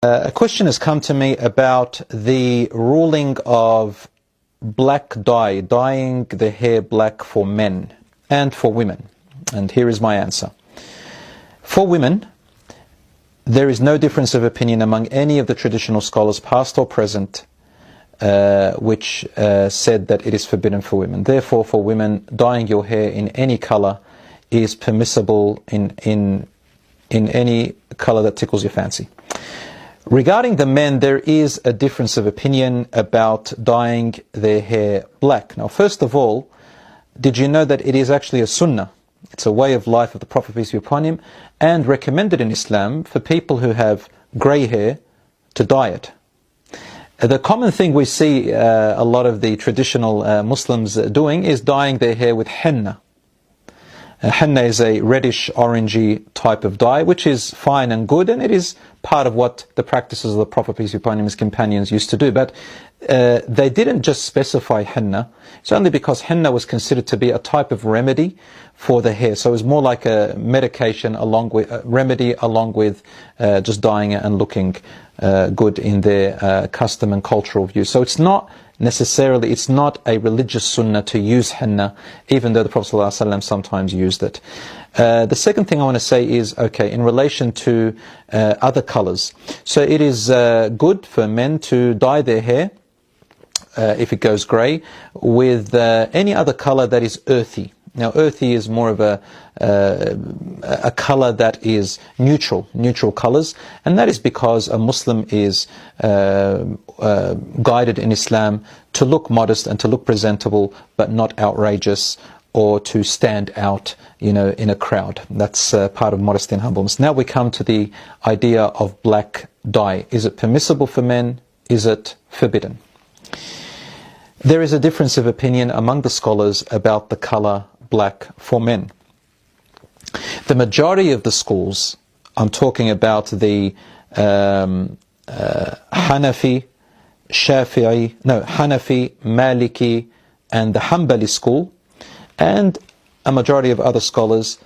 A question has come to me about the ruling of black dye, dyeing the hair black for men and for women. And here is my answer. For women, there is no difference of opinion among any of the traditional scholars, past or present, which said that it is forbidden for women. Therefore, for women, dyeing your hair in any color is permissible in any color that tickles your fancy. Regarding the men, there is a difference of opinion about dyeing their hair black. Now, first of all, did you know that it is actually a sunnah? It's a way of life of the Prophet, peace be upon him, and recommended in Islam for people who have grey hair to dye it. The common thing we see a lot of the traditional Muslims doing is dyeing their hair with henna. Henna is a reddish orangey type of dye, which is fine and good, and it is part of what the practices of the Prophet, peace be upon him, his companions used to do. But they didn't just specify henna. It's only because henna was considered to be a type of remedy for the hair. So it was more like a medication along with remedy, along with just dyeing it and looking good in their custom and cultural view. So it's not necessarily, it's not a religious sunnah to use henna, even though the Prophet ﷺ sometimes used it. The second thing I want to say is, okay, in relation to other colors. So it is good for men to dye their hair, if it goes grey, with any other color that is earthy. Now, earthy is more of a color that is neutral colors, and that is because a Muslim is guided in Islam to look modest and to look presentable, but not outrageous or to stand out, in a crowd. That's part of modesty and humbleness. Now we come to the idea of black dye. Is it permissible for men? Is it forbidden? There is a difference of opinion among the scholars about the color black for men. The majority of the schools, I'm talking about the Hanafi, Maliki and the Hanbali school, and a majority of other scholars,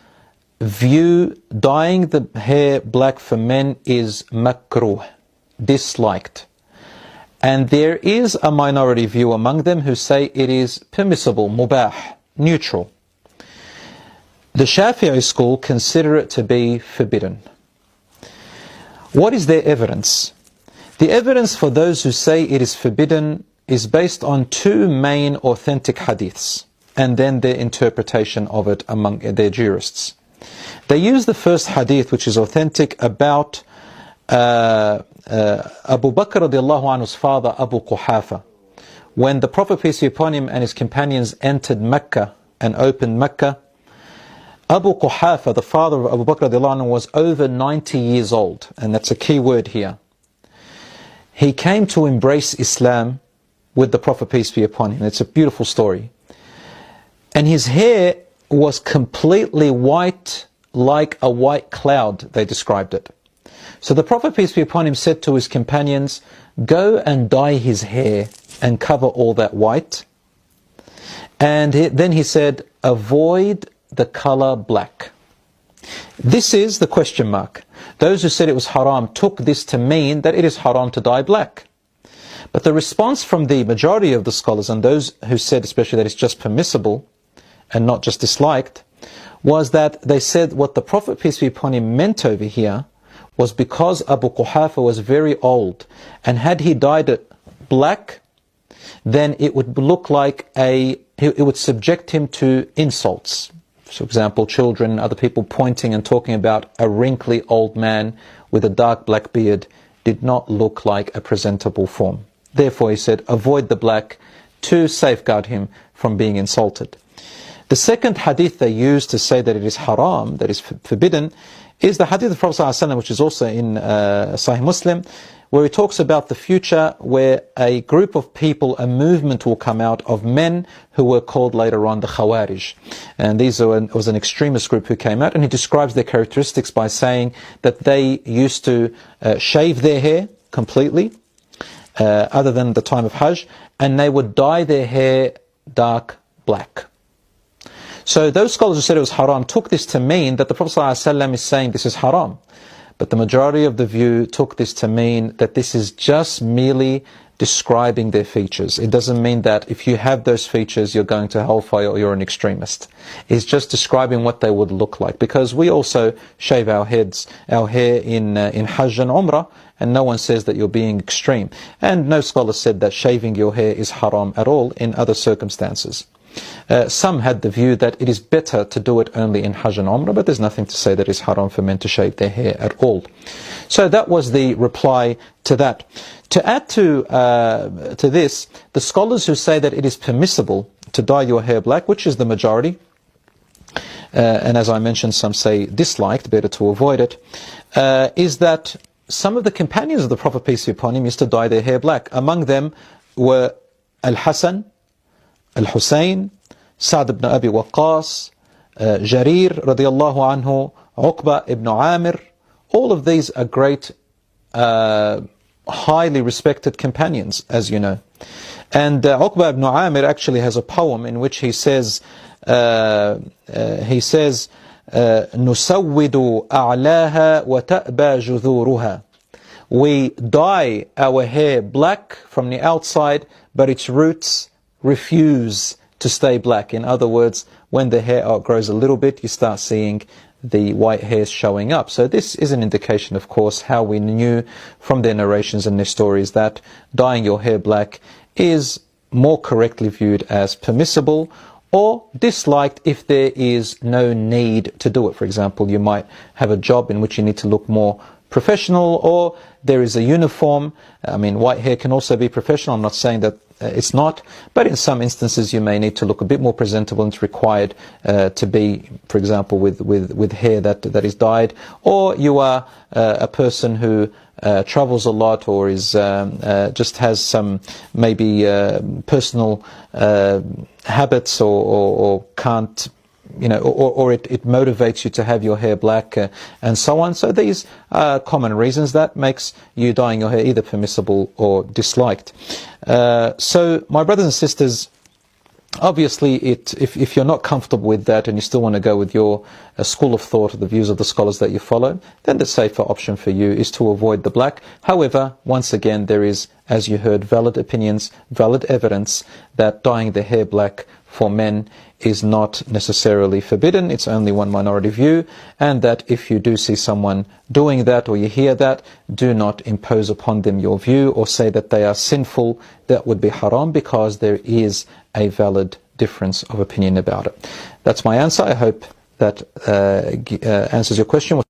view dyeing the hair black for men is makruh, disliked. And there is a minority view among them who say it is permissible, mubah, neutral. The Shafi'i school consider it to be forbidden. What is their evidence? The evidence for those who say it is forbidden is based on two main authentic hadiths, and then their interpretation of it among their jurists. They use the first hadith, which is authentic, about Abu Bakr radiallahu anhu's father, Abu Quhafa. When the Prophet, peace be upon him, and his companions entered Mecca and opened Mecca, Abu Quhafa, the father of Abu Bakr radiallahu anhu, was over 90 years old, and that's a key word here. He came to embrace Islam with the Prophet, peace be upon him. It's a beautiful story. And his hair was completely white, like a white cloud, they described it. So the Prophet, peace be upon him, said to his companions, go and dye his hair and cover all that white. And then he said, avoid the color black. This is the question mark. Those who said it was haram took this to mean that it is haram to dye black. But the response from the majority of the scholars, and those who said especially that it's just permissible and not just disliked, was that they said what the Prophet, peace be upon him, meant over here was because Abu Quhafa was very old, and had he dyed it black, then it would look like it would subject him to insults. For example, children, other people pointing and talking about a wrinkly old man with a dark black beard did not look like a presentable form. Therefore, he said, avoid the black to safeguard him from being insulted. The second hadith they use to say that it is haram, that is forbidden, is the hadith of the Prophet ﷺ, which is also in Sahih Muslim, where he talks about the future where a group of people, a movement will come out of men who were called later on the Khawarij. And was an extremist group who came out, and he describes their characteristics by saying that they used to shave their hair completely, other than the time of Hajj, and they would dye their hair dark black. So those scholars who said it was haram took this to mean that the Prophet ﷺ is saying this is haram. but the majority of the view took this to mean that this is just merely describing their features. It doesn't mean that if you have those features you're going to hellfire or you're an extremist. It's just describing what they would look like, because we also shave our hair in Hajj and Umrah, and no one says that you're being extreme, and no scholar said that shaving your hair is haram at all in other circumstances. Some had the view that it is better to do it only in Hajj and Umrah, but there's nothing to say that it's haram for men to shave their hair at all. So that was the reply to that. To add to this, the scholars who say that it is permissible to dye your hair black, which is the majority, and as I mentioned, some say disliked, better to avoid it, is that some of the companions of the Prophet, peace be upon him, used to dye their hair black. Among them were Al-Hasan, Al-Hussein, Sa'd ibn Abi Waqqas, Jarir radiallahu anhu, Uqba ibn Amir. All of these are great, highly respected companions, as you know. And Uqba ibn Amir actually has a poem in which he says, نُسَوِّدُ أَعْلَاهَا وَتَأْبَى جُذُورُهَا. We dye our hair black from the outside, but its roots refuse to stay black. In other words, when the hair outgrows a little bit, you start seeing the white hairs showing up. So this is an indication, of course, how we knew from their narrations and their stories that dyeing your hair black is more correctly viewed as permissible or disliked if there is no need to do it. For example, you might have a job in which you need to look more professional, or there is a uniform. I mean, white hair can also be professional. I'm not saying that it's not, but in some instances you may need to look a bit more presentable, and it's required to be, for example, with hair that is dyed. Or you are a person who travels a lot, or is just has some maybe personal habits, or can't, you know, or it motivates you to have your hair black, and so on. So these are common reasons that makes you dyeing your hair either permissible or disliked. So my brothers and sisters, obviously if you're not comfortable with that and you still want to go with your school of thought or the views of the scholars that you follow, then the safer option for you is to avoid the black. However, once again, there is, as you heard, valid opinions, valid evidence that dyeing the hair black for men is not necessarily forbidden. It's only one minority view, and that if you do see someone doing that or you hear that, do not impose upon them your view or say that they are sinful. That would be haram, because there is a valid difference of opinion about it. That's my answer. I hope that answers your question.